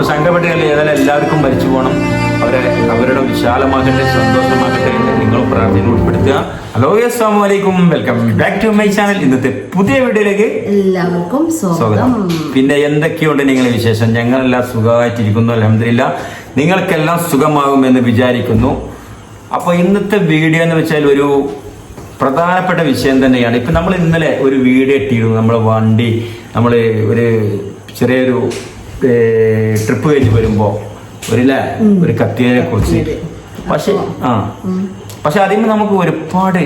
സങ്കടപ്പെട്ടില്ല, ഏതായാലും എല്ലാവർക്കും മരിച്ചു പോകണം, അവരുടെ വിശാലമാകട്ടെ, സന്തോഷമാകട്ടെ എന്ന് നിങ്ങൾ പ്രാർത്ഥന ഉൾപ്പെടുത്തുക. ഹലോ, അസ്സലാമു അലൈക്കും, welcome back to my channel. ഇന്നത്തെ പുതിയ വീഡിയോയിലേക്ക് എല്ലാവർക്കും സ്വാഗതം. പിന്നെ എന്തൊക്കെയുണ്ട് നിങ്ങളുടെ വിശേഷം? ഞങ്ങളെല്ലാം സുഖമായിട്ടിരിക്കുന്നു, അൽഹംദുലില്ലാ. നിങ്ങൾക്കെല്ലാം സുഖമാകുമെന്ന് വിചാരിക്കുന്നു. അപ്പോൾ ഇന്നത്തെ വീഡിയോ എന്ന് വെച്ചാൽ ഒരു പ്രധാനപ്പെട്ട വിഷയം തന്നെയാണ്. ഇപ്പം നമ്മൾ ഇന്നലെ ഒരു വീഡിയോ ഇട്ടിരുന്നു. നമ്മളെ വണ്ടി നമ്മൾ ഒരു ചെറിയൊരു ട്രിപ്പ് കഴിഞ്ഞ് വരുമ്പോൾ ഒരു കത്തിയെ കുറിച്ച് പക്ഷെ അതിന് നമുക്ക് ഒരുപാട്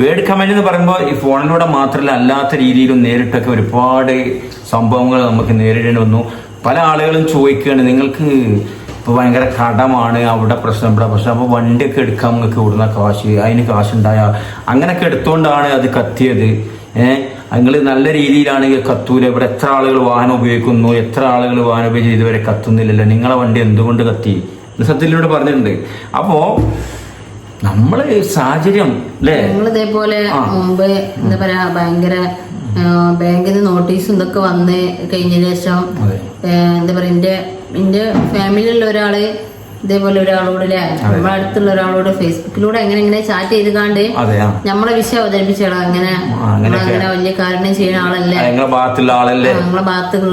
വേഡ് കമന്റ് എന്ന് പറയുമ്പോൾ ഈ ഫോണിലൂടെ മാത്രമല്ല അല്ലാത്ത രീതിയിലും നേരിട്ടൊക്കെ ഒരുപാട് സംഭവങ്ങൾ നമുക്ക് നേരിടേണ്ടി വന്നു. പല ആളുകളും ചോദിക്കുകയാണ്, നിങ്ങൾക്ക് ഇപ്പോൾ ഭയങ്കര കടമാണ്, അവിടെ പ്രശ്നം ഇവിടെ പ്രശ്നം, അപ്പോൾ വണ്ടിയൊക്കെ എടുക്കാൻ നിങ്ങൾക്ക് ഇവിടുന്ന കാശ്, അതിന് കാശുണ്ടായ അങ്ങനെയൊക്കെ എടുത്തുകൊണ്ടാണ് അത് കത്തിയത്. നിങ്ങൾ നല്ല രീതിയിലാണെങ്കിൽ കത്തൂല. ഇവിടെ എത്ര ആളുകൾ വാഹനം ഉപയോഗിക്കുന്നു, എത്ര ആളുകൾ വാഹനം ഉപയോഗിച്ച് ഇതുവരെ കത്തുന്നില്ലല്ലോ, നിങ്ങളെ വണ്ടി എന്തുകൊണ്ട് കത്തി സത്യത്തിലൂടെ പറഞ്ഞിട്ടുണ്ട്. അപ്പോ നമ്മള് സാഹചര്യം അല്ലേ, ഇതേപോലെ മുമ്പ് എന്താ പറയാ ഭയങ്കര ബാങ്കിൽ നിന്ന് നോട്ടീസ് ഇതൊക്കെ വന്ന് കഴിഞ്ഞ ശേഷം എന്താ പറയാ എന്റെ ഫാമിലിയിലുള്ള ഒരാള് ഇതേപോലെ ഒരാളോട് നമ്മളെ അടുത്തുള്ള ഒരാളോട് ഫേസ്ബുക്കിലൂടെ എങ്ങനെ ചാറ്റ് ചെയ്ത് കാണ്ട് നമ്മളെ വിഷയം അവതരിപ്പിച്ചാണ്. അങ്ങനെ വലിയ കാരണം ചെയ്യുന്ന ആളല്ലേ, നമ്മളെ ഭാഗത്തുള്ള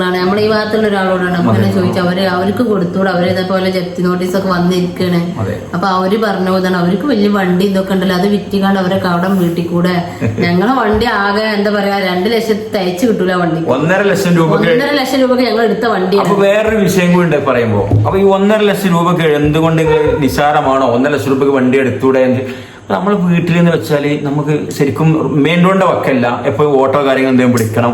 ആള്, നമ്മളെ ഈ ഭാഗത്തുള്ള ഒരാളോടാണ് അങ്ങനെ ചോദിച്ചു. അവർക്ക് കൊടുത്തൂടെ, അവര് ഇതേപോലെ ജപ്തി നോട്ടീസ് ഒക്കെ വന്നിരിക്കണ്. അപ്പൊ അവര് പറഞ്ഞു ഇതാണ്, അവർക്ക് വലിയ വണ്ടി ഇതൊക്കെ ഉണ്ടല്ലോ, അത് വിറ്റിക്കാണ്ട് അവരെ കടം വീട്ടിൽ കൂടെ. ഞങ്ങളെ വണ്ടി ആകെ എന്താ പറയാ 2 ലക്ഷത്തി തയ്ച്ചു കിട്ടൂല വണ്ടി. 1.5 ലക്ഷം രൂപക്ക് ഞങ്ങൾ എടുത്ത വണ്ടിയാണ്. വേറൊരു വിഷയം കൂടി പറയുമ്പോ, അപ്പൊ ഈ 1.5 ലക്ഷം രൂപക്ക് എന്തുകൊണ്ട് നിസാരമാണോ 1.5 ലക്ഷം രൂപയ്ക്ക് വണ്ടി എടുത്തൂടെ? നമ്മൾ വീട്ടിൽ നിന്ന് വെച്ചാല് നമുക്ക് ശരിക്കും മെയിൻ റോഡിന്റെ വക്കല്ല, എപ്പോഴും ഓട്ടോ കാര്യങ്ങൾ എന്തെങ്കിലും പിടിക്കണം.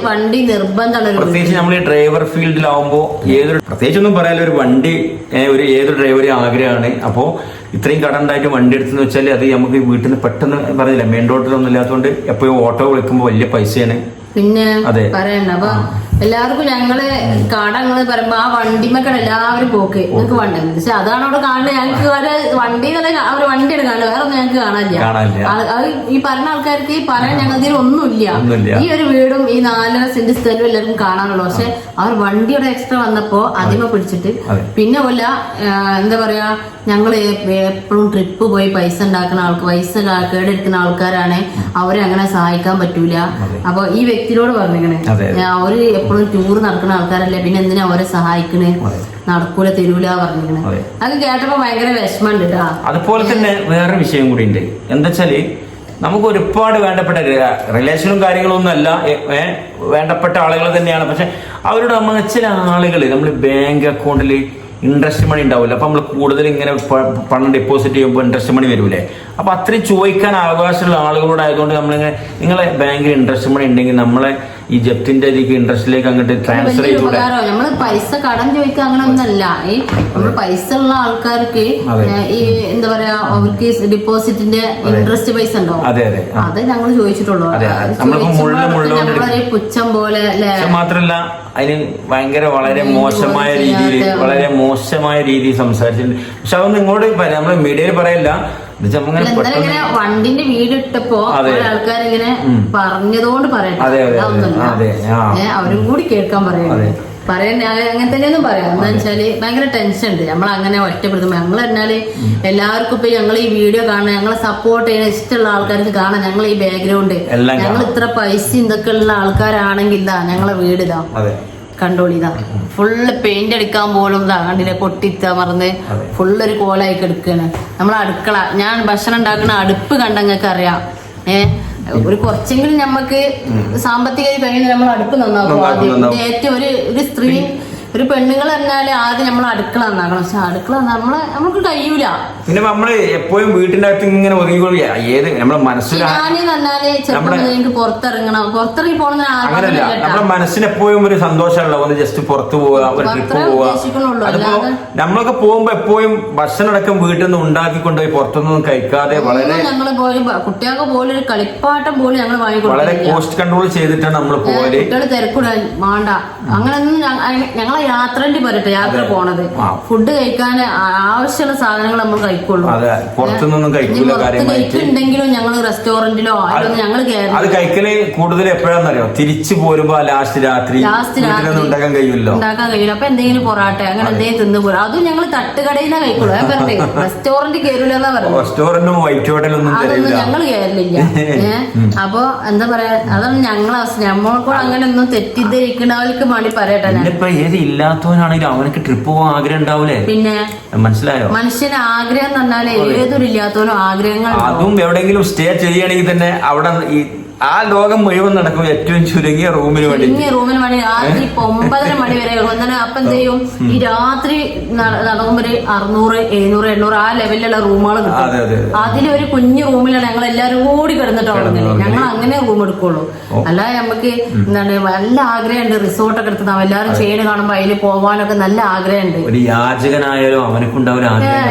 വണ്ടി നിർബന്ധമാണ്. പ്രത്യേകിച്ച് നമ്മൾ ഈ ഡ്രൈവർ ഫീൽഡിലാവുമ്പോ പ്രത്യേകിച്ചൊന്നും പറയാല്ല, ഒരു വണ്ടി ഏതൊരു ഡ്രൈവറെ ആഗ്രഹമാണ്. അപ്പോ ഇത്രയും കടം ഉണ്ടായിട്ട് വണ്ടി എടുത്തെന്ന് വെച്ചാൽ അത് നമുക്ക് വീട്ടിൽ നിന്ന് പെട്ടെന്ന് പറഞ്ഞില്ല, മെയിൻ റോഡിലൊന്നും ഇല്ലാത്തതുകൊണ്ട് എപ്പോഴും ഓട്ടോ വിളിക്കുമ്പോൾ വലിയ പൈസയാണ്. പിന്നെ പറയണ്ട. അപ്പൊ എല്ലാവർക്കും ഞങ്ങള് കടങ്ങള് പറയുമ്പോ ആ വണ്ടിമക്കട എല്ലാവരും പോക്ക് നിങ്ങൾക്ക് വണ്ടി, പക്ഷെ അതാണ് അവിടെ കാണുന്നത്. ഞങ്ങൾക്ക് വണ്ടി അവര് വണ്ടി എടുക്കാണ്ട് വേറെ ഒന്നും ഞങ്ങൾക്ക് കാണാനില്ല. ഈ പറഞ്ഞ ആൾക്കാർക്ക് പറയാൻ ഞങ്ങൾക്ക് ഒന്നുമില്ല. ഈ ഒരു വീടും ഈ 4.5 സെന്റ് സ്ഥലവും എല്ലാവർക്കും കാണാനുള്ളൂ. പക്ഷെ അവർ വണ്ടിയുടെ എക്സ്ട്രാ വന്നപ്പോ അതിമ പിടിച്ചിട്ട് പിന്നെ പോലെ എന്താ പറയാ, ഞങ്ങള് എപ്പോഴും ട്രിപ്പ് പോയി പൈസ ഉണ്ടാക്കുന്ന പൈസ കേടെടുക്കുന്ന ആൾക്കാരാണ്, അവരെ അങ്ങനെ സഹായിക്കാൻ പറ്റൂല. അപ്പൊ ഈ വ്യക്തിയോട് പറഞ്ഞിരിക്കണേ, അവര് എപ്പോഴും ടൂർ നടക്കുന്ന ആൾക്കാരല്ലേ, പിന്നെ എന്തിനാ അവരെ സഹായിക്കണേ, നടക്കൂല തരൂല പറഞ്ഞിരിക്കണേ. അത് കേട്ടപ്പോ ഭയങ്കര വിഷമമുണ്ട് കേട്ടോ. അതുപോലെ തന്നെ വേറൊരു വിഷയം കൂടി ഉണ്ട്. എന്താ വെച്ചാല് നമുക്ക് ഒരുപാട് വേണ്ടപ്പെട്ട റിലേഷനും കാര്യങ്ങളൊന്നും അല്ല, വേണ്ടപ്പെട്ട ആളുകൾ തന്നെയാണ്. പക്ഷെ അവരോട് നമ്മൾ ചില ആളുകൾ നമ്മൾ ബാങ്ക് അക്കൗണ്ടിൽ ഇൻട്രസ്റ്റ് മണി ഉണ്ടാവില്ല. അപ്പൊ നമ്മൾ കൂടുതൽ ഇങ്ങനെ പണം ഡെപ്പോസിറ്റ് ചെയ്യുമ്പോൾ ഇൻട്രസ്റ്റ് മണി വരൂലേ, അപ്പൊ അത്രയും ചോദിക്കാൻ അവകാശമുള്ള ആളുകളോടായതുകൊണ്ട് നമ്മളിങ്ങനെ നിങ്ങളെ ബാങ്കിൽ ഇൻട്രസ്റ്റ് മണി ഉണ്ടെങ്കിൽ നമ്മളെ ഈ ജപ്തിന്റെ ഇൻട്രസ്റ്റിലേക്ക് അങ്ങോട്ട് ട്രാൻസ്ഫർ ചെയ്തൂടെ. നമ്മള് പൈസ കടം ചോദിക്കുക അങ്ങനെ ഒന്നല്ല. ഈ നമ്മള് പൈസ ഉള്ള ആൾക്കാർക്ക് ഈ എന്താ പറയാ, അവർക്ക് ഡിപ്പോസിറ്റിന്റെ ഇൻട്രസ്റ്റ് പൈസ ഉണ്ടാവും. അത് ഞങ്ങൾ ചോദിച്ചിട്ടുള്ളൂ. നമ്മളൊരു പുച്ഛം പോലെ മാത്രല്ല അതിന് ഭയങ്കര വളരെ മോശമായ രീതിയിൽ സംസാരിച്ചിട്ടുണ്ട്. പക്ഷെ അതൊന്നും ഇങ്ങോട്ട് നമ്മള് മീഡിയയിൽ പറയില്ല. വണ്ടിന്റെ വീട് ഇട്ടപ്പോ ആൾക്കാരിങ്ങനെ പറഞ്ഞതുകൊണ്ട് പറയട്ടെ, അവരും കൂടി കേൾക്കാൻ പറയാൻ അങ്ങനെ തന്നെയൊന്നും പറയാം. എന്താ വെച്ചാല് ഭയങ്കര ടെൻഷൻ ഉണ്ട്. നമ്മൾ അങ്ങനെ ഒറ്റപ്പെടുത്തുമ്പോ ഞങ്ങൾ പറഞ്ഞാല് എല്ലാവർക്കും ഇപ്പൊ ഞങ്ങൾ ഈ വീഡിയോ കാണാൻ, ഞങ്ങളെ സപ്പോർട്ട് ചെയ്യാൻ ഇഷ്ടമുള്ള ആൾക്കാർക്ക് കാണാൻ, ഞങ്ങൾ ഈ ബാക്ക്ഗ്രൗണ്ട് ഞങ്ങൾ ഇത്ര പൈസ ഇതൊക്കെ ഉള്ള ആൾക്കാരാണെങ്കിൽ ഇതാ ഞങ്ങളെ വീട് ഇതാ കണ്ടോളിതാ, ഫുള്ള് പെയിന്റ് അടിക്കാൻ പോലും ഇതാ കണ്ടില്ലേ, പൊട്ടിത്ത മറന്ന് ഫുള്ളൊരു കോലായി കിടക്കാണ്. നമ്മളെ അടുക്കള, ഞാൻ ഭക്ഷണം ഉണ്ടാക്കുന്ന അടുപ്പ് കണ്ടങ്ങൾക്ക് അറിയാം. ഒരു കുറച്ചെങ്കിലും നമുക്ക് സാമ്പത്തികമായി കഴിയുന്ന നമ്മൾ അടുപ്പ് നന്നാക്കും. ആദ്യം ഏറ്റവും ഒരു സ്ത്രീ ഒരു പെണ്ണുങ്ങൾ പറഞ്ഞാല് ആദ്യം നമ്മൾ അടുക്കള നന്നാക്കണം. പക്ഷെ അടുക്കള നമുക്ക് കഴിയൂല. പിന്നെ നമ്മള് എപ്പോഴും വീട്ടിന്റെ അകത്ത് ഇങ്ങനെ ഒതുങ്ങിക്കൊള്ളി ഏത് നമ്മളെ മനസ്സിൽ എനിക്ക് പുറത്തിറങ്ങി പോകണം അങ്ങനല്ല. നമ്മുടെ മനസ്സിന് എപ്പോഴും ഒരു സന്തോഷമല്ല, ഒന്ന് ജസ്റ്റ് പുറത്തു പോവുക, ഒരു ട്രിപ്പ് പോവുക. അതിപ്പോ നമ്മളൊക്കെ പോകുമ്പോ എപ്പോഴും ഭക്ഷണം അടക്കം വീട്ടിൽ നിന്ന് ഉണ്ടാക്കിക്കൊണ്ടുപോയി പുറത്തൊന്നും കഴിക്കാതെ വളരെ ഞങ്ങള് പോയി കുട്ടികൾക്ക് പോലും ഒരു കളിപ്പാട്ടം പോലും ഞങ്ങൾ വളരെ കോസ്റ്റ് കൺട്രോൾ ചെയ്തിട്ടാണ് നമ്മൾ പോയത്. കുട്ടികൾ തിരക്കൂടാൻ വേണ്ട അങ്ങനൊന്നും ഞങ്ങൾ നമ്മളെ യാത്രേന്റെ പറയട്ടെ, യാത്ര പോണത് ഫുഡ് കഴിക്കാൻ ആവശ്യമുള്ള സാധനങ്ങൾ നമ്മൾ കഴിക്കുള്ളൂ. പുറത്തുനിന്നൊന്നും കഴിക്കുന്നുണ്ടെങ്കിലും ഞങ്ങൾ റെസ്റ്റോറന്റിലോ അതൊന്നും ഞങ്ങൾ അത് കഴിക്കല് കൂടുതൽ എപ്പോഴാന്നറിയോ, തിരിച്ചു പോരുമ്പോ ലാസ്റ്റ് രാത്രി ഉണ്ടാക്കാൻ കഴിയില്ല. അപ്പൊ എന്തെങ്കിലും പൊറാട്ട അങ്ങനെ എന്തെങ്കിലും തിന്നു പോരാ. അതും ഞങ്ങൾ തട്ടുകടയിലാ കഴിക്കുള്ളൂ. ഞാൻ പറഞ്ഞേ റെസ്റ്റോറന്റ് കയറില്ലെന്നാ പറഞ്ഞു. റെസ്റ്റോറന്റും വൈറ്റ് ഹോട്ടലൊന്നും അതൊന്നും ഞങ്ങൾ കയറില്ല. അപ്പൊ എന്താ പറയാ, അതാണ് ഞങ്ങളെ അവസ്ഥ. നമ്മൾക്കൂടെ അങ്ങനെ ഒന്നും തെറ്റിദ്ധരിക്കണവർക്ക് വേണ്ടി പറയട്ടെ. ഇപ്പൊ ഏത് ഇല്ലാത്തവനാണെങ്കിലും അവനക്ക് ട്രിപ്പ് പോകാൻ ആഗ്രഹം ഉണ്ടാവൂലേ? പിന്നെ മനസ്സിലായോ, മനുഷ്യന് ആഗ്രഹം എന്ന് പറഞ്ഞാല് ഏതൊരു ഇല്ലാത്തവനും ആഗ്രഹങ്ങൾ. അതും എവിടെയെങ്കിലും സ്റ്റേ ചെയ്യണമെങ്കിൽ തന്നെ അവിടെ ആ ലോകം മുഴുവൻ നടക്കും ഏറ്റവും ചുരുങ്ങിയ റൂമിന് വേണ്ടി രാത്രി 9:30 മണി വരെ. അപ്പൊ എന്ത് ചെയ്യും, ഈ രാത്രി നടക്കുമ്പോ 600, 700, 800 ആ ലെവലിലുള്ള റൂമുകൾ കിട്ടും. അതിലൊരു കുഞ്ഞു റൂമിലാണ് ഞങ്ങൾ എല്ലാരും കൂടി കിടന്നിട്ടാണ് ഞങ്ങൾ അങ്ങനെ റൂം എടുക്കുള്ളൂ. അല്ലാതെ നമുക്ക് എന്താണ് നല്ല ആഗ്രഹമുണ്ട് റിസോർട്ടൊക്കെ എടുത്ത് എല്ലാവരും ചെയ്യണ കാണുമ്പോ അതിൽ പോവാനൊക്കെ നല്ല ആഗ്രഹമുണ്ട്. ഒരു യാചകനായാലും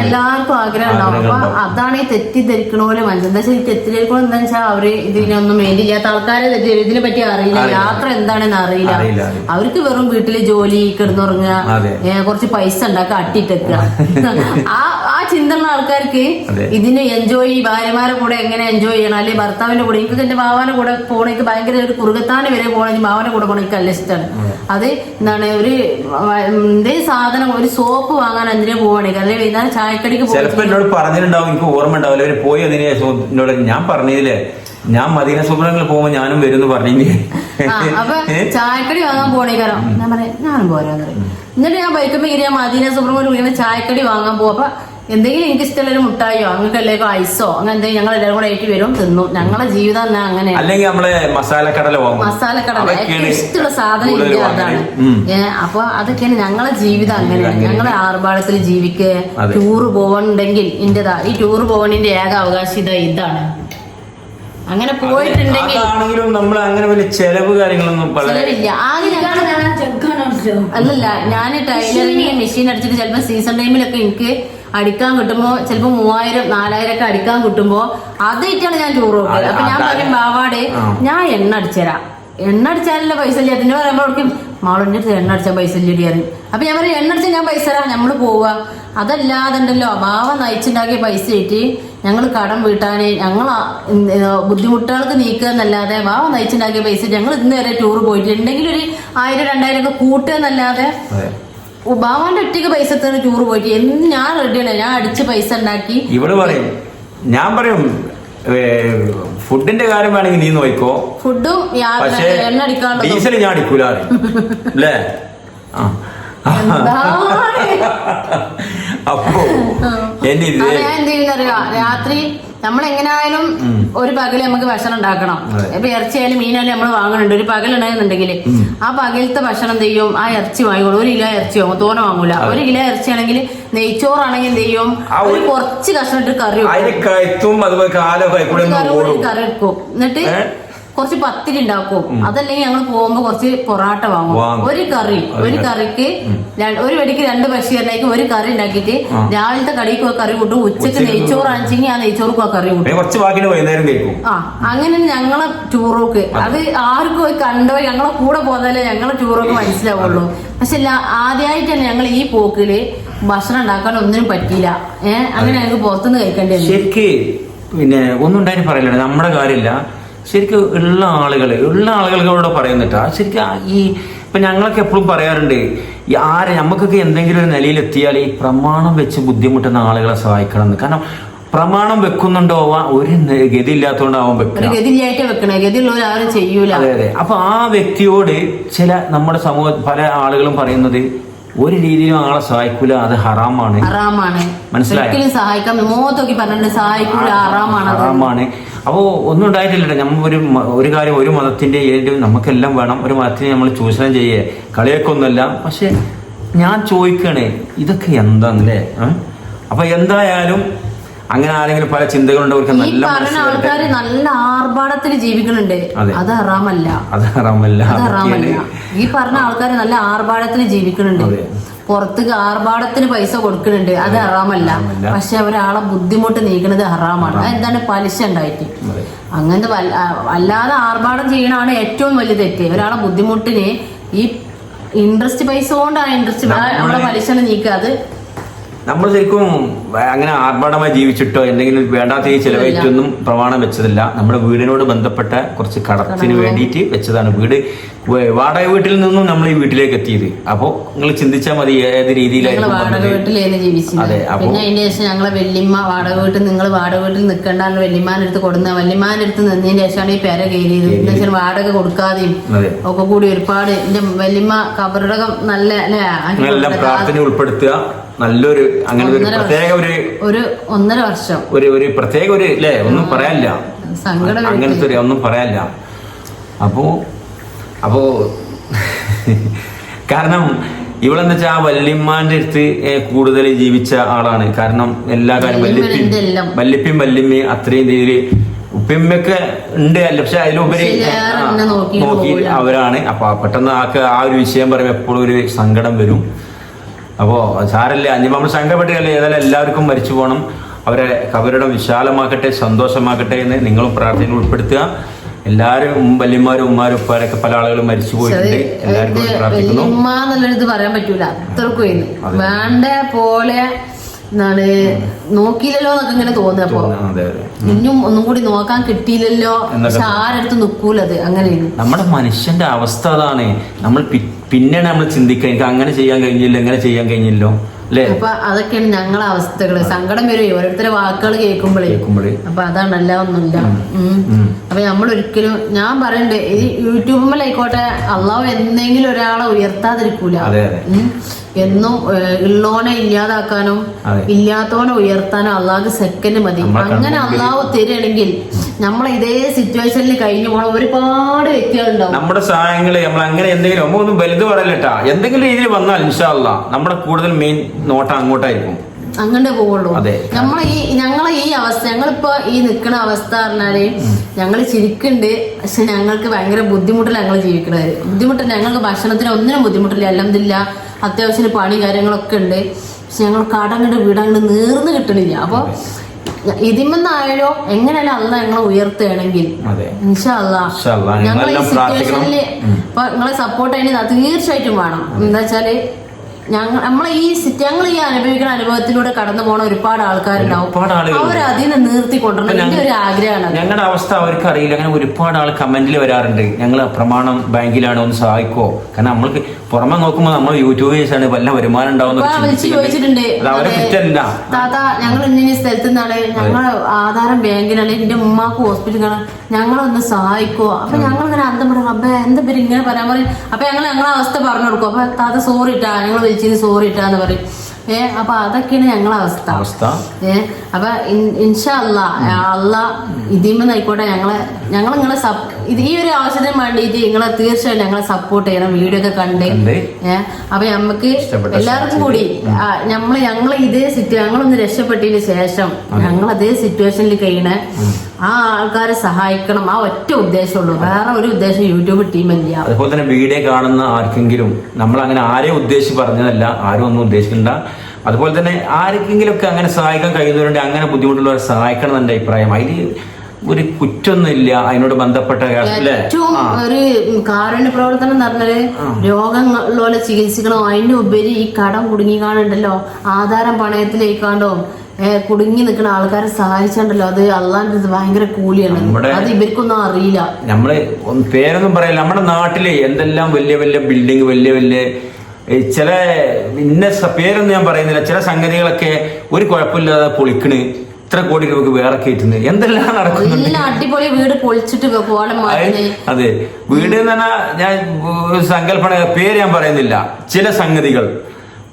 എല്ലാവർക്കും ആഗ്രഹം ഉണ്ടാവും. അപ്പൊ അതാണ് ഈ തെറ്റിദ്ധരിക്കണ പോലെ മനസ്സിൽ. എന്താ വെച്ചാൽ ഈ തെറ്റിദ്ധരിക്കണ എന്താ വെച്ചാൽ അവര് ഇതിനൊന്നും ഇല്ലാത്ത ആൾക്കാരെ ഇതിനെ പറ്റി അറിയില്ല, യാത്ര എന്താണെന്ന് അറിയില്ല. അവർക്ക് വെറും വീട്ടില് ജോലി, കിടന്നുറങ്ങുക, കുറച്ച് പൈസ ഉണ്ടാക്കുക, അട്ടിട്ടെക്കുക. ആ ചിന്തയുള്ള ആൾക്കാർക്ക് ഇതിന് എൻജോയ്, ഭാര്യമാരെ കൂടെ എങ്ങനെ എൻജോയ് ചെയ്യണം, അല്ലെങ്കിൽ ഭർത്താവിന്റെ കൂടെ. എനിക്ക് എന്റെ ഭാവന്റെ കൂടെ പോണെങ്കിൽ ഭയങ്കര ഒരു കുറുകത്താന് വരെ പോകണമെങ്കിൽ ഭാവന്റെ കൂടെ പോകണം എനിക്ക് നല്ല ഇഷ്ടമാണ്. അത് എന്താണ് ഒരു എന്തേ സാധനം, ഒരു സോപ്പ് വാങ്ങാൻ എന്തിനാ പോവാണെങ്കിൽ, അല്ലെങ്കിൽ വൈകുന്നേരം ചായക്കടിക്ക് എന്നോട് പറഞ്ഞിട്ടുണ്ടാവും, എനിക്ക് ഓർമ്മ ഉണ്ടാവില്ല പോയി. അതിന് ഞാൻ പറഞ്ഞില്ലേ, ഞാൻ മദീന സുബ്രങ്ങളിൽ പോകുമ്പോ ഞാനും വരും പറഞ്ഞില്ലേ. അപ്പൊ ചായക്കടി വാങ്ങാൻ പോണേക്കാരം ഞാൻ പറയാം ഞാനും പോരാന്ന് പറയും. എന്നിട്ട് ഞാൻ ബൈക്കുമ്പോ ഇങ്ങനെ മദീന സുബ്രഹ്മണ്യം ഇങ്ങനെ ചായക്കടി വാങ്ങാൻ പോകും. അപ്പൊ എന്തെങ്കിലും എനിക്ക് ഇഷ്ടമുള്ളൊരു മുട്ടായോ അങ്ങനത്തെ എല്ലാവർക്കും ഐസോ അങ്ങനെ എന്തെങ്കിലും ഞങ്ങൾ എല്ലാവരും കൂടെ ഏറ്റി വരും, തിന്നു. ഞങ്ങളെ ജീവിതം തന്നെ അങ്ങനെ. അല്ലെങ്കിൽ നമ്മള് മസാലക്കടല ഏറ്റവും ഇഷ്ടമുള്ള സാധനം എനിക്ക് അതാണ്. അപ്പൊ അതൊക്കെയാണ് ഞങ്ങളെ ജീവിതം. അങ്ങനെയാണ് ഞങ്ങളെ ആർഭാടത്തിൽ ജീവിക്കുക. ടൂറ് പോകണമെങ്കിൽ ഇന്റേതാ ഈ ടൂറ് പോകണിന്റെ ഏക അവകാശം ഇതാണ്. അങ്ങനെ പോയിട്ടുണ്ടെങ്കിൽ നമ്മൾ അങ്ങനെ വലിയ ചെലവ് കാര്യങ്ങളൊന്നും ചെലവില്ല. അല്ലല്ല, ഞാൻ ടൈലറിങ് മെഷീൻ അടിച്ചിട്ട് ചിലപ്പോ സീസൺ ടൈമിലൊക്കെ എനിക്ക് അടിക്കാൻ കിട്ടുമ്പോ ചിലപ്പോ 3000, 4000 ഒക്കെ അടിക്കാൻ കിട്ടുമ്പോ അതായിട്ടാണ് ഞാൻ ടൂർ പോകുന്നത്. അപ്പൊ ഞാൻ പറയും ബാവാട് ഞാൻ എണ്ണ അടിച്ചുതരാം, എണ്ണ അടിച്ചാലല്ലേ പൈസ ഇല്ല. അതിന് പറയുമ്പോ അവർക്ക് മാളിന്റെ അടുത്ത് എണ്ണ അടിച്ചാൽ പൈസ ഇല്ല അറിയും. അപ്പൊ ഞാൻ പറയും എണ്ണ അടിച്ചാൽ ഞാൻ പൈസ തരാം, നമ്മള് പോവുക. അതല്ലാതുണ്ടല്ലോ ബാവ നയിച്ചുണ്ടാക്കിയ പൈസ ആയിട്ട് ഞങ്ങൾ കടം വീട്ടാന് ഞങ്ങൾ ബുദ്ധിമുട്ടുകൾക്ക് നീക്കുക എന്നല്ലാതെ ബാവ നയിച്ചുണ്ടാക്കിയ പൈസ ഞങ്ങൾ ഇന്ന് വരെ ടൂർ പോയിട്ട് എന്തെങ്കിലും ഒരു 1000, 2000 ഒക്കെ കൂട്ടുക എന്നല്ലാതെ ബാവാന്റെ ഒറ്റയ്ക്ക് പൈസ ടൂർ പോയിട്ട് എന്ന് ഞാൻ റെഡിയാണ്. ഞാൻ അടിച്ച് പൈസ ഉണ്ടാക്കി ഇവിടെ പറയും. ഞാൻ പറയും ഫുഡിന്റെ കാര്യം വേണമെങ്കിൽ നീ നോക്കോ, ഫുഡും എണ്ണ അടിക്കാണ്ട് ഡീസൽ ഞാൻ അടിക്കൂല അല്ലേ. അപ്പോ ഞാൻ എന്ത് ചെയ്യുന്നറിയോ, രാത്രി നമ്മളെങ്ങനായാലും ഒരു പകല് നമുക്ക് ഭക്ഷണം ഉണ്ടാക്കണം. ഇപ്പൊ ഇറച്ചിയായാലും മീനായാലും നമ്മൾ വാങ്ങുന്നുണ്ട്. ഒരു പകലുണ്ടായിരുന്നുണ്ടെങ്കിൽ ആ പകലത്തെ ഭക്ഷണം എന്ത് ചെയ്യും, ആ ഇറച്ചി വാങ്ങിക്കോളൂ. 1 കിലോ ഇറച്ചി വാങ്ങും, തോനെ വാങ്ങൂല. 1 കിലോ ഇറച്ചി ആണെങ്കിൽ നെയ്ച്ചോറാണെങ്കിൽ എന്ത് ചെയ്യും, കുറച്ച് കഷ്ണം ഇട്ട് കറി വെക്കും. കറി വെക്കും. എന്നിട്ട് കുറച്ച് പത്തിരി ഉണ്ടാക്കും. അതല്ലെങ്കിൽ ഞങ്ങൾ പോകുമ്പോ കുറച്ച് പൊറാട്ട വാങ്ങും. ഒരു കറിക്ക് ഒരു വെടിക്ക് 2 ബഷീറിലേക്ക് ഒരു കറി ഉണ്ടാക്കിയിട്ട് രാവിലത്തെ കടിക്ക് കറി കൂട്ടും. ഉച്ചക്ക് നെയ്ച്ചോറ് ആണെച്ചെങ്കിൽ ആ നെയ്ച്ചോർക്ക് കറി കൂട്ടും. അങ്ങനെ ഞങ്ങളെ ടൂറോക്ക് അത് ആർക്കും പോയി കണ്ടോ ഞങ്ങളെ കൂടെ പോകാതെ ഞങ്ങളെ ടൂറോക്ക് മനസ്സിലാവുള്ളൂ. പക്ഷെ ആദ്യമായിട്ടാണ് ഞങ്ങൾ ഈ പോക്കില് ഭക്ഷണം ഉണ്ടാക്കാൻ ഒന്നിനും പറ്റിയില്ല. അങ്ങനെ ഞങ്ങൾക്ക് പുറത്തുനിന്ന് കഴിക്കേണ്ടി വന്നു. ശരിക്ക് പിന്നെ ഒന്നും ഉണ്ടായി പറയില്ല, നമ്മുടെ കാര്യമില്ല. ശരിക്കും ഉള്ള ആളുകളോട് പറയുന്നിട്ടാ. ശരിക്കും ഈ ഇപ്പൊ ഞങ്ങളൊക്കെ എപ്പോഴും പറയാറുണ്ട്, ഈ നമുക്കൊക്കെ എന്തെങ്കിലും ഒരു നിലയിലെത്തിയാൽ ഈ പ്രമാണം വെച്ച് ബുദ്ധിമുട്ടുന്ന ആളുകളെ സഹായിക്കണം എന്ന്. കാരണം പ്രമാണം വെക്കുന്നുണ്ടോ ഒരു ഗതി ഇല്ലാത്തതുകൊണ്ടാവും ചെയ്യൂല. അതെ അതെ. അപ്പൊ ആ വ്യക്തിയോട് ചില നമ്മുടെ പല ആളുകളും പറയുന്നത് ഒരു രീതിയിലും ആളെ സഹായിക്കൂല, അത് ഹറാമാണ്. മനസ്സിലായി, ഹറാമാണ്. അപ്പോ ഒന്നും ഉണ്ടായിട്ടില്ല. നമ്മൾ ഒരു കാര്യം, ഒരു മതത്തിന്റെ നമുക്കെല്ലാം വേണം. ഒരു മതത്തിനെ നമ്മൾ ചൂഷണം ചെയ്യേ കളിയൊക്കൊന്നുമല്ല. പക്ഷെ ഞാൻ ചോദിക്കണേ ഇതൊക്കെ എന്താന്നല്ലേ. അപ്പൊ എന്തായാലും അങ്ങനെ ആരെങ്കിലും പല ചിന്തകളുണ്ട്. നല്ല ആർഭാടത്തിൽ ജീവിക്കുന്നുണ്ട്, അത് ഹറാമല്ല. ഈ പറഞ്ഞ ആൾക്കാർ നല്ല ആർഭാടത്തിൽ ജീവിക്കുന്നുണ്ട്. പുറത്തേക്ക് ആർഭാടത്തിന് പൈസ കൊടുക്കുന്നുണ്ട്, അത് ഹറാമല്ല. പക്ഷെ ഒരാളെ ബുദ്ധിമുട്ട് നീക്കുന്നത് ഹറാമാണ്. അതെന്താണ്, പലിശ ഉണ്ടായിട്ട്. അങ്ങനത്തെ അല്ലാതെ ആർഭാടം ചെയ്യണതാണ് ഏറ്റവും വലിയ തെറ്റ്. ഒരാളെ ബുദ്ധിമുട്ടിന് ഈ ഇൻട്രസ്റ്റ് പൈസ കൊണ്ട് ആ ഇൻട്രസ്റ്റ് നമ്മളെ പലിശ നീക്കുക. അത് നമ്മൾ ശരിക്കും അങ്ങനെ ആർഭാടമായി ജീവിച്ചിട്ടോ എന്തെങ്കിലും വേണ്ടാത്ത ചിലവഴിച്ചൊന്നും പ്രമാണം വെച്ചതല്ല. നമ്മുടെ വീടിനോട് ബന്ധപ്പെട്ട കുറച്ച് കടത്തിന് വേണ്ടിയിട്ട് വെച്ചതാണ്. വീട് വാടക വീട്ടിൽ നിന്നും നമ്മൾ ഈ വീട്ടിലേക്ക് എത്തിയത്. അപ്പോൾ നിങ്ങൾ ചിന്തിച്ചാൽ മതി ഏത് രീതിയിലായിരുന്നു വാടക വീട്ടിലായിരുന്നു ജീവിച്ചത്. പിന്നെ അതിന് ശേഷം ഞങ്ങളെ വല്യമ്മ വാടക വീട്ടിൽ നിങ്ങൾ വാടക വീട്ടിൽ നിൽക്കേണ്ടാണ് വല്യമ്മാന്റെ അടുത്ത് കൊടുക്കുന്ന വല്യമ്മാന്റെ അടുത്ത് നിന്നതിന് ശേഷമാണ് ഈ പേര കയറിയത്. എന്ന് വെച്ചാൽ വാടക കൊടുക്കാതെയും ഒക്കെ കൂടി ഒരുപാട് എന്റെ വല്യമ്മ കബറടകം നല്ല പ്രാർത്ഥന ഉൾപ്പെടുത്തുക. നല്ലൊരു അങ്ങനെ ഒരു പ്രത്യേക ഒരു 1.5 വർഷം ഒരു പ്രത്യേക ഒരു അല്ലേ ഒന്നും പറയാനില്ല, അങ്ങനത്തെ ഒരു ഒന്നും പറയാനില്ല. അപ്പോ കാരണം ഇവളെന്ന് വെച്ചാൽ ആ വല്യമ്മാന്റെ അടുത്ത് കൂടുതൽ ജീവിച്ച ആളാണ്. കാരണം എല്ലാ കാര്യം വല്യപ്പയും വല്യമ്മയും അത്രയും രീതിയിൽ ഉപ്പിയമ്മയൊക്കെ ഉണ്ട് അല്ല, പക്ഷെ അതിലുപരി നോക്കി അവരാണ്. അപ്പൊ പെട്ടെന്ന് ആ ഒരു വിഷയം പറയുമ്പോൾ എപ്പോഴും ഒരു സങ്കടം വരും. അപ്പോൾ സാരല്ല, അഞ്ച് നമ്മൾ സങ്കടപ്പെട്ടില്ല. ഏതായാലും എല്ലാവർക്കും മരിച്ചു പോകണം. അവരെ കബറിടം വിശാലമാക്കട്ടെ, സന്തോഷമാക്കട്ടെ എന്ന് നിങ്ങളും പ്രാർത്ഥനയിൽ ഉൾപ്പെടുത്തുക. എല്ലാവരും വല്യമാരും ഉമ്മാരും ഉപ്പാരൊക്കെ പല ആളുകളും മരിച്ചു പോയിട്ടുണ്ട്. എല്ലാവർക്കും പ്രാർത്ഥിക്കുന്നു. ഉമ്മ പറയാൻ പറ്റൂല, അത്രക്കും വേണ്ട പോലെ എന്താണ് നോക്കിയില്ലല്ലോ എന്നൊക്കെ ഇങ്ങനെ തോന്നുന്നപ്പോ ഇനിയും ഒന്നും കൂടി നോക്കാൻ കിട്ടിയില്ലല്ലോ. പക്ഷെ ആരടുത്ത് നിക്കൂലത് അങ്ങനെയാണ് നമ്മുടെ മനുഷ്യന്റെ അവസ്ഥ. അതാണ് നമ്മൾ പിന്നെയാണ് നമ്മൾ ചിന്തിക്കുക, എനിക്ക് അങ്ങനെ ചെയ്യാൻ കഴിഞ്ഞില്ല, എങ്ങനെ ചെയ്യാൻ കഴിഞ്ഞില്ലോ അല്ലേ. അപ്പൊ അതൊക്കെയാണ് ഞങ്ങളെ അവസ്ഥകള്. സങ്കടം വരും ഓരോരുത്തരുടെ വാക്കുകൾ കേൾക്കുമ്പോഴേ. അപ്പൊ അതാണ്, അല്ല ഒന്നുമില്ല. അപ്പൊ നമ്മളൊരിക്കലും ഞാൻ പറയണ്ടേ, ഈ യൂട്യൂബിലായിക്കോട്ടെ, അള്ളാഹു എന്തെങ്കിലും ഒരാളെ ഉയർത്താതിരിക്കൂല. എന്നും ഉള്ളോനെ ഇല്ലാതാക്കാനും ഇല്ലാത്തവനെ ഉയർത്താനും അള്ളാഹ് സെക്കൻഡ് മതി. അങ്ങനെ അള്ളാഹു തരികയാണെങ്കിൽ നമ്മളെ ഇതേ സിറ്റുവേഷനിൽ കഴിഞ്ഞു പോകണം ഒരുപാട് വ്യക്തികളുണ്ടാവും. നമ്മുടെ സഹായങ്ങള് നമ്മൾ അങ്ങനെ എന്തെങ്കിലും നമ്മൾ ഒന്നും വലുത് പറയല്ലട്ടാ, എന്തെങ്കിലും രീതിയിൽ വന്നാൽ ഇൻഷാ അല്ലാഹ് നമ്മുടെ കൂടുതൽ മെയിൻ നോട്ടം അങ്ങോട്ടായിരിക്കും. അങ്ങനെ പോവുള്ളൂ. ഞങ്ങളെ ഈ അവസ്ഥ, ഞങ്ങളിപ്പോ ഈ നിക്കണ അവസ്ഥ പറഞ്ഞാല് ഞങ്ങൾ ചിരിക്കുന്നുണ്ട്, പക്ഷെ ഞങ്ങൾക്ക് ഭയങ്കര ബുദ്ധിമുട്ടില്ല. ഞങ്ങൾ ജീവിക്കണത് ബുദ്ധിമുട്ടില്ല, ഞങ്ങൾക്ക് ഭക്ഷണത്തിന് ഒന്നിനും ബുദ്ധിമുട്ടില്ല. അൽഹംദുലില്ലാ അത്യാവശ്യത്തിന് പണി കാര്യങ്ങളൊക്കെ ഉണ്ട്. പക്ഷെ ഞങ്ങൾ കടങ്ങണ്ട് വീടങ്ങണ്ട് നീർന്ന് കിട്ടണില്ല. അപ്പൊ ഇതിമെന്നായാലോ എങ്ങനെയല്ല അള്ളാഹ് ഞങ്ങളെ ഉയർത്തുകയാണെങ്കിൽ ഇൻഷാ അല്ലാഹ് ഞങ്ങൾ ഈ സിറ്റുവേഷനില് ഇപ്പൊ നിങ്ങളെ സപ്പോർട്ട് അതിന് തീർച്ചയായിട്ടും വേണം. എന്താ വെച്ചാല് ഞങ്ങൾ ഈ അനുഭവിക്കുന്ന അനുഭവത്തിലൂടെ കടന്നു പോണ ഒരുപാട് ആൾക്കാരുണ്ടാവും. അവർ അതിനെ നിർത്തിക്കൊണ്ടുവരണം. എന്റെ ഒരു ആഗ്രഹമാണ്. ഞങ്ങളുടെ അവസ്ഥ അവർക്ക് അറിയില്ല. അങ്ങനെ ഒരുപാട് ആൾ കമന്റിൽ വരാറുണ്ട്, ഞങ്ങൾ പ്രമാണം ബാങ്കിലാണ്, ഒന്ന് സഹായിക്കോ. കാരണം നമ്മൾക്ക് പുറമെ നോക്കുമ്പോൾ നമ്മൾ യൂട്യൂബേഴ്സാണ്, വല്ല വരുമാനം ഉണ്ടാവുന്ന ചോദിച്ചിട്ടുണ്ട്. താത്ത ഞങ്ങൾ ഇന്ന സ്ഥലത്ത് നിന്നാണ്, ഞങ്ങളെ ആധാരം ബാങ്കിനാണ്, എന്റെ ഉമ്മാക്ക് ഹോസ്പിറ്റലാണ്, ഞങ്ങളൊന്ന് സഹായിക്കോ. അപ്പൊ ഞങ്ങൾ ഇങ്ങനെ അന്തം പറയും, അപ്പൊ എന്താ പേര് ഇങ്ങനെ പറയാൻ പറയും. അപ്പൊ ഞങ്ങളെ അവസ്ഥ പറഞ്ഞു കൊടുക്കും. അപ്പൊ താത്ത സോറി ഇട്ടാ, ഞങ്ങൾ വിളിച്ചത് സോറി ഇട്ടാന്ന് പറയും. അപ്പൊ അതൊക്കെയാണ് ഞങ്ങളെ അവസ്ഥ. അപ്പൊ ഇൻഷാ അല്ലാഹ് ഇതിമെന്നായിക്കോട്ടെ ഞങ്ങൾ നിങ്ങളെ ഈ ഒരു ആവശ്യത്തിന് വേണ്ടിയിട്ട് നിങ്ങളെ തീർച്ചയായും ഞങ്ങളെ സപ്പോർട്ട് ചെയ്യണം. വീഡിയോ ഒക്കെ കണ്ട് അപ്പൊ നമുക്ക് എല്ലാവർക്കും കൂടി ഞങ്ങൾ ഇതേ ഞങ്ങളൊന്ന് രക്ഷപ്പെട്ടതിന് ശേഷം ഞങ്ങൾ അതേ സിറ്റുവേഷനിൽ കഴിയണ ആ ആൾക്കാരെ സഹായിക്കണം. ആ ഒറ്റ ഉദ്ദേശമുള്ളൂ, വേറെ ഒരു ഉദ്ദേശം യൂട്യൂബ് ടീമില്ല. അതുപോലെ തന്നെ വീഡിയോ കാണുന്ന ആർക്കെങ്കിലും നമ്മൾ അങ്ങനെ ആരെയും ഉദ്ദേശിച്ച് പറഞ്ഞതല്ല, ആരും ഒന്നും ഉദ്ദേശിക്കണ്ട. അതുപോലെ തന്നെ ആർക്കെങ്കിലും ഒക്കെ അങ്ങനെ സഹായിക്കാൻ കഴിയുന്നവരുണ്ട്, അങ്ങനെ ബുദ്ധിമുട്ടുള്ളവരെ സഹായിക്കണം എന്റെ അഭിപ്രായം. അതിൽ ഒരു കുറ്റൊന്നുമില്ല. അതിനോട് ബന്ധപ്പെട്ട ഏറ്റവും ഒരു കാരുണ്യ പ്രവർത്തനം എന്ന് പറഞ്ഞാല് രോഗങ്ങളിലെ ചികിത്സിക്കണോ, അതിന്റെ ഉപരി ഈ കടം കുടുങ്ങി കാണുണ്ടല്ലോ, ആധാരം പണയത്തിലേക്കാണ്ടോ കുടുങ്ങി നിൽക്കുന്ന ആൾക്കാരെ സഹായിച്ചാണ്ടല്ലോ, അത് അള്ളാന്റെ ഭയങ്കര കൂലിയാണ്. അത് ഇവർക്കൊന്നും അറിയില്ല. നമ്മള് പേരൊന്നും പറയില്ല. നമ്മുടെ നാട്ടില് എന്തെല്ലാം വലിയ വലിയ ബിൽഡിങ്, വലിയ വലിയ ചില ഇന്ന പേരൊന്നും ഞാൻ പറയുന്നില്ല, ചില സംഗതികളൊക്കെ ഒരു കുഴപ്പമില്ലാതെ പൊളിക്കണ്, ഇത്ര കോടി രൂപക്ക് വേറെ കയറ്റുന്നത്, എന്തെല്ലാം നടക്കുന്നുണ്ട്. അടിപൊളി വീട് പൊളിച്ചിട്ട് അതെ, വീട് എന്ന് പറഞ്ഞാൽ ഞാൻ സങ്കല്പന പേര് ഞാൻ പറയുന്നില്ല. ചില സംഗതികൾ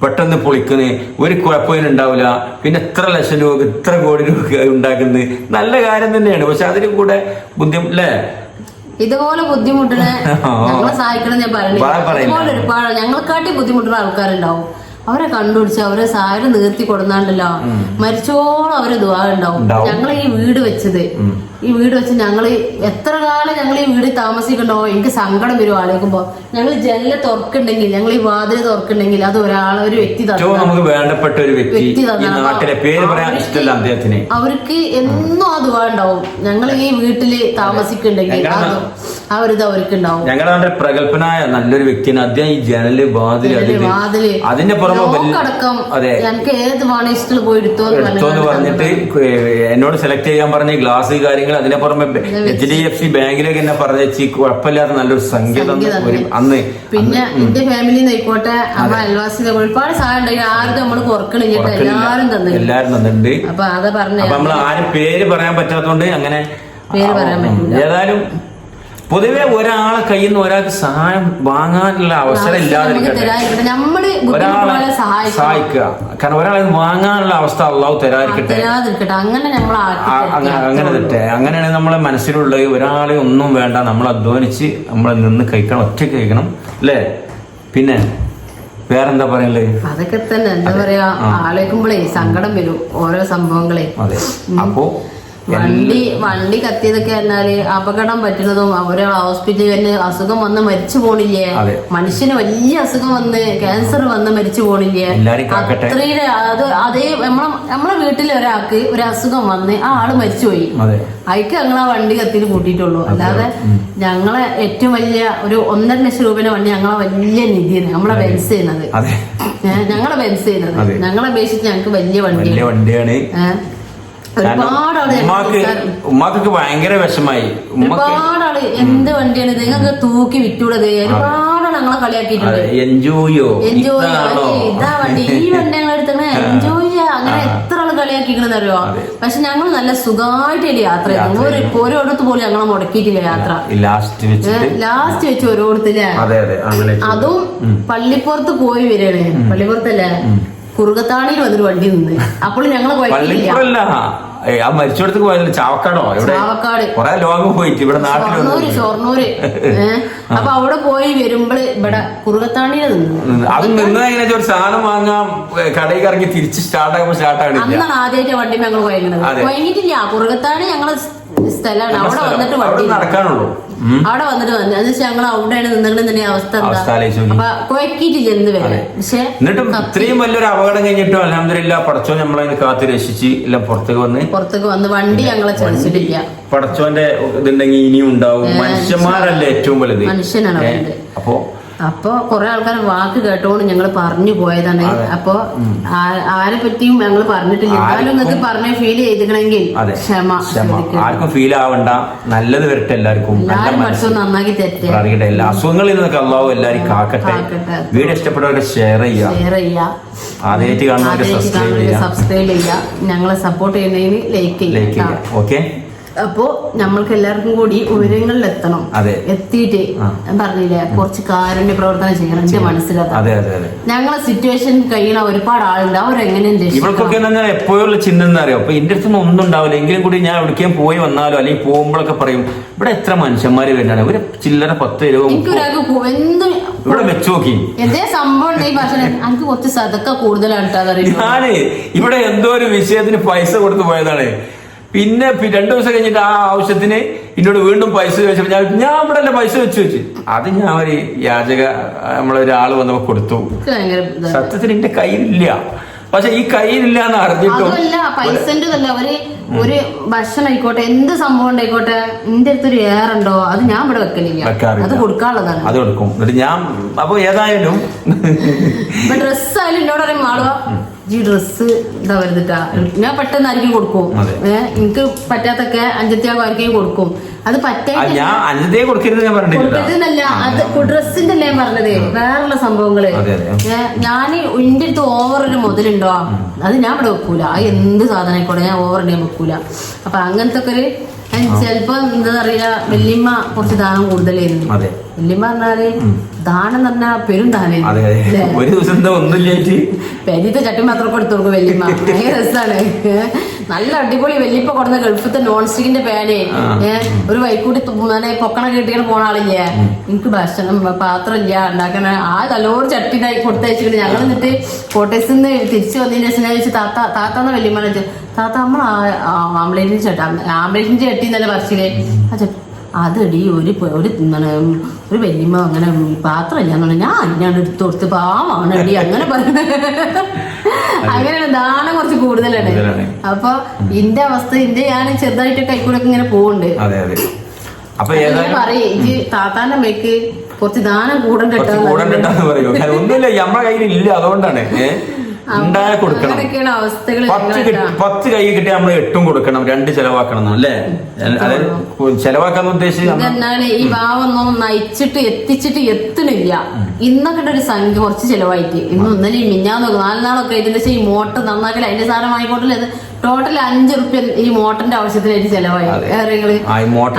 പെട്ടെന്ന് പൊളിക്കുന്നത്, ഒരു കുഴപ്പവും ഉണ്ടാവില്ല. പിന്നെ എത്ര ലക്ഷം രൂപ, ഇത്ര കോടി രൂപ ഉണ്ടാക്കുന്നത് നല്ല കാര്യം തന്നെയാണ്. പക്ഷെ അതിന് കൂടെ ബുദ്ധിമുട്ടല്ലേ, ഇതുപോലെ ബുദ്ധിമുട്ടിനെ ഞങ്ങളെ സഹായിക്കണം. ഞാൻ പറയുന്നത് ഒരുപാട് ഞങ്ങളെക്കാട്ടി ബുദ്ധിമുട്ടുള്ള ആൾക്കാരുണ്ടാവും. അവരെ കണ്ടുപിടിച്ച് അവരെ സഹായം നിർത്തി കൊടുന്നാണ്ടല്ലോ, മരിച്ചോളം അവര് ദുആ ഉണ്ടാവും. ഞങ്ങൾ ഈ വീട് വെച്ചത് ഈ വീട് വെച്ച് ഞങ്ങള് എത്ര കാലം ഞങ്ങൾ ഈ വീട് താമസിക്കണ്ടോ എനിക്ക് സങ്കടം വരും ആലോചിക്കുമ്പോ. ഞങ്ങൾ ജനല തുറക്കുന്നുണ്ടെങ്കിൽ, ഞങ്ങൾ ഈ വാതിൽ തുറക്കുന്നുണ്ടെങ്കിൽ അത് ഒരു വ്യക്തി നമുക്ക് വേണ്ടപ്പെട്ട ഒരു വ്യക്തി നാട്ടിലെ പേര് പറയാൻ ഇഷ്ടമല്ല അദ്ദേഹത്തിന്. അവർക്ക് എന്നും അത് വേണ്ടാവും. ഞങ്ങൾ ഈ വീട്ടില് താമസിക്കുന്നുണ്ടെങ്കിൽ ആ ഒരു ഇത് അവർക്ക് ഉണ്ടാവും. ഞങ്ങളുടെ പ്രഗത്ഭനായ നല്ലൊരു വ്യക്തിയാണ് അദ്ദേഹം. ഈ ജനല് വാതില് അതിന്റെ പുറമെ അതെ ഞങ്ങൾക്ക് ഏത് വേണം ഇഷ്ടം പോയി എടുത്തോന്ന് പറഞ്ഞിട്ട് എന്നോട് സെലക്ട് ചെയ്യാൻ പറഞ്ഞ ഗ്ലാസ് കാര്യങ്ങൾ, അതിനെ പുറമെ HDFC ബാങ്കിലേക്ക് എന്നെ പറഞ്ഞു കുഴപ്പമില്ലാത്ത നല്ലൊരു സംഖ്യ അന്ന്. പിന്നെ എന്റെ ഫാമിലിന്ന് ആയിക്കോട്ടെ നമ്മുടെ അയൽവാസികൾ ഒരുപാട് സഹായം ഉണ്ടായി. ആരും നമ്മൾ കുറക്കണില്ല, എല്ലാരും തന്നിട്ടുണ്ട്. അപ്പൊ അതാ പറഞ്ഞ നമ്മൾ ആരും പേര് പറയാൻ പറ്റാത്തോണ്ട് അങ്ങനെ പേര് പറയാൻ പറ്റില്ല. ഏതായാലും പൊതുവെ ഒരാളെ കയ്യിൽ നിന്ന് ഒരാൾക്ക് സഹായം വാങ്ങാനുള്ള അവസരം ഇല്ലാതിരിക്കട്ടെ. ഒരാളെ സഹായിക്കുക, കാരണം ഒരാളെ വാങ്ങാനുള്ള അവസ്ഥ അള്ളാഹു തരാതിരിക്കട്ടെ. അങ്ങനെ തെറ്റേ. അങ്ങനെയാണ് നമ്മളെ മനസ്സിലുള്ള ഒരാളെ ഒന്നും വേണ്ട, നമ്മൾ അധ്വാനിച്ച് നമ്മൾ നിന്ന് കഴിക്കണം, ഒറ്റയ്ക്ക് കഴിക്കണം അല്ലേ. പിന്നെ വേറെന്താ പറയുള്ളത്? അതൊക്കെ തന്നെ എന്താ പറയാ, ആലോചിക്കുമ്പോഴേ സങ്കടം വരും ഓരോ സംഭവങ്ങളെ. അതെ. അപ്പോ വണ്ടി കത്തിയതൊക്കെ പറഞ്ഞാല് അപകടം പറ്റുന്നതും അവരെ ഹോസ്പിറ്റലിൽ അസുഖം വന്ന് മരിച്ചു പോണില്ലേ, മനുഷ്യന് വലിയ അസുഖം വന്ന് ക്യാൻസർ വന്ന് മരിച്ചു പോണില്ലേ, അത്രയും അതേ നമ്മളെ വീട്ടിലെ ഒരാൾക്ക് ഒരു അസുഖം വന്ന് ആ ആള് മരിച്ചുപോയി, അതിക്ക് ഞങ്ങൾ ആ വണ്ടി കത്തിയിൽ കൂട്ടിയിട്ടുള്ളൂ. അല്ലാതെ ഞങ്ങളെ ഏറ്റവും വലിയ ഒരു 1.5 ലക്ഷം രൂപയുടെ വണ്ടി ഞങ്ങളെ വലിയ നിധിയാണ് നമ്മളെ ബെൻസ് ചെയ്യുന്നത്. ഞങ്ങളെ ബെൻസ് ചെയ്യുന്നത് ഞങ്ങളെ അപേക്ഷിച്ച് ഞങ്ങൾക്ക് വലിയ വണ്ടിയാണ്. ഉമ്മാക്കൊക്കെ ഭയങ്കര വിഷമായി. ഒരുപാട് ആള് എന്ത് വണ്ടിയാണ് ഇത് നിങ്ങൾക്ക് തൂക്കി വിറ്റൂടത്, ഒരുപാട് ഞങ്ങളെ കളിയാക്കിയിട്ടുണ്ട്. എൻജോയോ ഇതാ വണ്ടി, ഈ വണ്ടി ഞങ്ങൾ എടുത്തേ എൻജോയ് ചെയ്യാ, അങ്ങനെ എത്ര ആള് കളിയാക്കിക്കണെന്ന് അറിയോ. പക്ഷെ ഞങ്ങൾ നല്ല സുഖമായിട്ട് യാത്ര ചെയ്തു. ഓരോടത്ത് പോലും ഞങ്ങളെ മുടക്കിയിട്ടില്ല യാത്ര. ലാസ്റ്റ് വെച്ച് ഓരോടത്തില്ലേ, അതും പള്ളിപ്പുറത്ത് പോയി വരികയാണ്. പള്ളിപ്പുറത്തല്ലേ കുറുകത്താണിയിൽ വന്നൊരു വണ്ടി നിന്ന്. അപ്പോൾ ഞങ്ങള് മരിച്ചെടുത്ത് പോയതല്ല, ചാവക്കാടോ, ചാവക്കാട് കൊറേ ലോകം പോയിട്ട് ഇവിടെ നാട്ടിൽ ഷൊർണൂര്. അപ്പൊ അവിടെ പോയി വരുമ്പോള് ഇവിടെ കുറുകത്താണിയിൽ നിന്ന് അത് നിന്ന് എങ്ങനെ ഒരു സാധനം വാങ്ങാം, കടയിൽ ഇറങ്ങി തിരിച്ച് സ്റ്റാർട്ടാണ്. അന്നാണ് ആദ്യമായിട്ട് വണ്ടി ഞങ്ങൾ വൈകുന്നത്. വൈകിട്ടില്ല, കുറുകത്താണി ഞങ്ങള് സ്ഥലമാണ്. അവിടെ വന്നിട്ട് വണ്ടി നടക്കാനുള്ളൂ. അവിടെ വന്നിട്ട് വന്നു ഞങ്ങൾ അവിടെയാണ് നിന്നിട്ടുണ്ടെന്ന അവസ്ഥ അപ്പൊ കുഴക്കിയിട്ടില്ല എന്ത് വരെ. പക്ഷെ എന്നിട്ടും ഇത്രയും വലിയൊരു അപകടം കഴിഞ്ഞിട്ടും അൽഹംദുലില്ലാ പടച്ചോൻ നമ്മളതിന് കാത്തു രക്ഷിച്ച് എല്ലാം പുറത്തേക്ക് വന്ന് വണ്ടി ഞങ്ങളെ ചതിച്ചിട്ടില്ല. പടച്ചോന്റെ ഇതുണ്ടെങ്കിൽ ഇനിയും ഉണ്ടാവും. മനുഷ്യന്മാരല്ലേ ഏറ്റവും വലുത്, മനുഷ്യനാണ്. അപ്പൊ കൊറേ ആൾക്കാർ വാക്ക് കേട്ടോണ്ട് ഞങ്ങൾ പറഞ്ഞു പോയതാണ്. അപ്പൊ ആരെ പറ്റിയും ഞങ്ങൾ പറഞ്ഞിട്ടില്ല. എന്നാലും നിങ്ങൾക്ക് പറഞ്ഞ ഫീൽ ചെയ്തിക്കണമെങ്കിൽ ക്ഷമ. ആർക്കും ഫീൽ ആവണ്ട, നല്ലത് വരട്ടെ. എല്ലാവർക്കും നന്നാക്കി തെറ്റേ എല്ലാ അസുഖങ്ങളിൽ നിന്നൊക്കെ അള്ളാഹു എല്ലാവരും കാക്കട്ടെ. വീഡിയോ ഇഷ്ടപ്പെട്ടവരെ ഷെയർ ചെയ്യുക, ആദ്യമായിട്ട് കാണുന്നവരെ സബ്സ്ക്രൈബ് ചെയ്യുക, ഞങ്ങളെ സപ്പോർട്ട് ചെയ്യുന്നതിന് ലൈക്ക് ചെയ്യുക. ഓക്കെ. അപ്പോ നമ്മൾക്ക് എല്ലാവർക്കും കൂടി ഉയരങ്ങളിൽ എത്തണം. എത്തിയിട്ട് പറഞ്ഞില്ലേ കുറച്ച് കാരുണ്യ പ്രവർത്തനം ചെയ്യണം. എന്റെ മനസ്സിലാക്കാം ഞങ്ങളെ സിറ്റുവേഷൻ കഴിയണ ഒരുപാട് ആളുണ്ട്. അവരെങ്ങനെ ഇവർക്കൊക്കെ എപ്പോഴുള്ള ചിന്ത എന്താ അറിയോ, അപ്പൊ എന്റെ അടുത്തൊന്നും ഒന്നും ഉണ്ടാവില്ല. എങ്കിലും കൂടി ഞാൻ എവിടേക്കും പോയി വന്നാലോ അല്ലെങ്കിൽ പോകുമ്പോഴൊക്കെ പറയും ഇവിടെ എത്ര മനുഷ്യന്മാര് വരുന്നതാണ്, ഒരു ചില്ലറ 10 രൂപ ഇവിടെ വെച്ച് നോക്കി എന്തേ സംഭവം എനിക്ക് കുറച്ച് സതക്ക കൂടുതലാണ്. ഞാന് ഇവിടെ എന്തോ ഒരു വിഷയത്തിന് പൈസ കൊടുത്തു പോയതാണ്. പിന്നെ 2 ദിവസം കഴിഞ്ഞിട്ട് ആ ആവശ്യത്തിന് എന്നോട് വീണ്ടും പൈസ ചോദിച്ചപ്പോൾ ഞാൻ ഇവിടെ അല്ല പൈസ വെച്ച് അത് ഞാൻ ഒരു യാചക നമ്മളൊരാള് വന്നപ്പോ കൊടുത്തു. സത്യത്തിൽ എന്റെ കയ്യിലില്ല. പക്ഷെ ഈ കയ്യിലില്ല എന്ന് അറിഞ്ഞിട്ടും പൈസന്റെ ഒരു ഭക്ഷണം ആയിക്കോട്ടെ എന്ത് സംഭവം ഉണ്ടായിക്കോട്ടെ എന്റെ അടുത്തൊരു ഏറുണ്ടോ അത് ഞാൻ ഇവിടെ വെക്കലില്ല. അത് കൊടുക്കാനുള്ളതാണ്, അത് കൊടുക്കും. എന്നിട്ട് ഞാൻ അപ്പൊ ഏതായാലും ഡ്രസ്സ് ആയാലും എന്നോട് പറയും ആളുക ഈ ഡ്രസ്സ് ഇതാ വരുന്നിട്ടാ, ഞാൻ പെട്ടെന്നായിരിക്കും കൊടുക്കും. എനിക്ക് പറ്റാത്തൊക്കെ അഞ്ചത്യാവും ആർക്കും കൊടുക്കും. അത് കൊടുക്കരുതെന്നല്ല, അത് ഡ്രസ്സിന്റെ അല്ലേ ഞാൻ പറഞ്ഞത്. വേറെയുള്ള സംഭവങ്ങള് ഞാൻ എന്റെ അടുത്ത് ഓവർ ഒരു മുതലുണ്ടോ അത് ഞാൻ ഇവിടെ വെക്കൂല. അത് എന്ത് സാധനം ആയിക്കോട്ടെ ഞാൻ ഓവർ ഞാൻ വെക്കൂല. അപ്പൊ അങ്ങനത്തെ ഒക്കെ ഒരു ചിലപ്പോ എന്താ പറയാ വല്യമ്മ കുറച്ച് ദാനം കൂടുതലായിരുന്നു. വല്യമ്മ പറഞ്ഞാല് ദാനം പറഞ്ഞാ പെരും ദാനം. അതെ ഒരു ദിവസം ഒന്നുമില്ലായിട്ട് പെരീത്തെ ചട്ടി മാത്രം കൊടുത്തു കൊടുക്കും വല്യമ്മ. ഭയങ്കര രസാണ്. നല്ല അടിപൊളി വല്യപ്പ കൊടുന്ന ഗൾഫത്തെ നോൺ സ്റ്റിക്കിന്റെ പാന് ഒരു വൈക്കൂട്ടി പൊക്കണ കെട്ടിയാണ് പോണ ആളില്ലേ. എനിക്ക് ഭക്ഷണം പാത്രം ഇല്ല ഉണ്ടാക്കണ ആ നല്ലോണം ചട്ടി കൊടുത്തയച്ചിട്ട് ഞങ്ങൾ എന്നിട്ട് കോട്ടയത്ത് നിന്ന് തിരിച്ചു വന്നതിന് ശേഷം ചോദിച്ചു താത്താന്ന വല്യമ്മ താത്ത നമ്മൾ ആംബ്ലേറ്റിന്റെ ചട്ടി എന്നല്ല പറച്ചില്ലേ ആ ചട്ടി അതെടി ഒരു വല്യമ്മ അങ്ങനെ പാത്രം ഇല്ലാന്ന് ഞാൻ അതിനാണ് എടുത്തു കൊടുത്ത് പാവാണ് എടി അങ്ങനെ പറയുന്നത്. അങ്ങനെയാണ് ദാനം കുറച്ച് കൂടുതലാണ്. അപ്പൊ ഇന്റെ അവസ്ഥ ഞാൻ ചെറുതായിട്ട് കൈക്കൂടെ ഇങ്ങനെ പോകുന്നുണ്ട്. പറയേ ഈ താത്താന്റെ അമ്മയ്ക്ക് കുറച്ച് ദാനം കൂടണ്ട ഒന്നുമില്ല നമ്മുടെ കയ്യിലില്ല അതുകൊണ്ടാണ് കൊടുക്കണം. 10 കൈ കിട്ടിയ നമ്മൾ 8 കൊടുക്കണം, 2 ചെലവാക്കണം അല്ലേ? അതായത് ചെലവാക്കാന്ന് ഉദ്ദേശിച്ചത് ഈ ഭാവൊന്നും നയിച്ചിട്ട് എത്തണില്ല. ഇന്നൊക്കെ ഒരു സംഖ്യ കുറച്ച് ചെലവായിട്ട് ഇന്ന് ഇന്നലെ മിഞ്ഞാന്ന് 4 നാളൊക്കെ ഇതിന്റെ ഈ മോട്ടർ നന്നാക്കൽ അതിന്റെ സാധനം വാങ്ങിക്കൊണ്ടില്ല. ടോട്ടൽ 5 റുപ്യ ഈ മോട്ടറിന്റെ ആവശ്യത്തിനായിട്ട് ചെലവായി.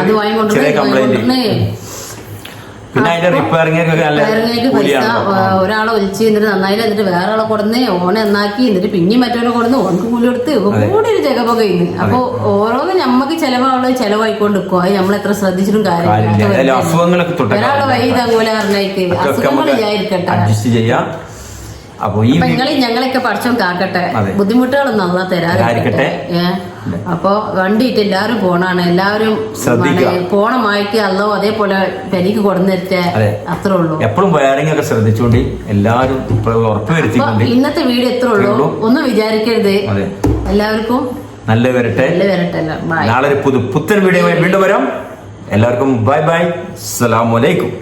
അത് വാങ്ങിക്കൊണ്ടിരുന്നേ പിന്നെ അതിന്റെ റിപ്പയറിംഗ് പൈസ ഒരാളെ ഒലിച്ച് എന്നിട്ട് നന്നായി എന്നിട്ട് വേറെ ആളെ കൊടുന്ന് ഓനെ നന്നാക്കി എന്നിട്ട് പിന്നെയും മറ്റവനെ കൊടുന്ന് ഓനക്ക് കൂലി കൊടുത്ത് കൂടി ഒരു ചെലവൊക്കെ കഴിഞ്ഞു. അപ്പൊ ഓരോന്ന് ഞമ്മക്ക് ചെലവായിക്കൊണ്ട് നിൽക്കും. അത് നമ്മൾ എത്ര ശ്രദ്ധിച്ചിട്ടും കാര്യമില്ല. ഒരാളെ വൈ തങ്ങൂല പറഞ്ഞേക്ക് അസുഖങ്ങളില്ലായിരിക്കട്ടെ. അപ്പൊ ഞങ്ങളൊക്കെ പഠിച്ചോ കാക്കട്ടെ, ബുദ്ധിമുട്ടുകളൊന്നും അല്ല തരാതിരിക്കട്ടെ. അപ്പൊ വണ്ടിയിട്ട് എല്ലാവരും പോണാണ്, എല്ലാവരും പോണ മായ്ക്ക് അല്ലോ അതേപോലെ പെരിക്ക് കൊടുന്നിട്ട് അത്രേ ഉള്ളൂ. എപ്പോഴും വയറിംഗ് ഒക്കെ ശ്രദ്ധിച്ചോണ്ടി എല്ലാവരും ഉറപ്പുവരുത്തിക്കൊണ്ട്. ഇന്നത്തെ വീഡിയോ എത്ര ഉള്ളൂ ഒന്നും വിചാരിക്കരുത്. എല്ലാവർക്കും നല്ല വരട്ടെ. നാളെ ഒരു പുത്തൻ വീഡിയോ വീണ്ടും വരാം. എല്ലാവർക്കും ബൈ ബൈ, അസ്സലാമു അലൈക്കും.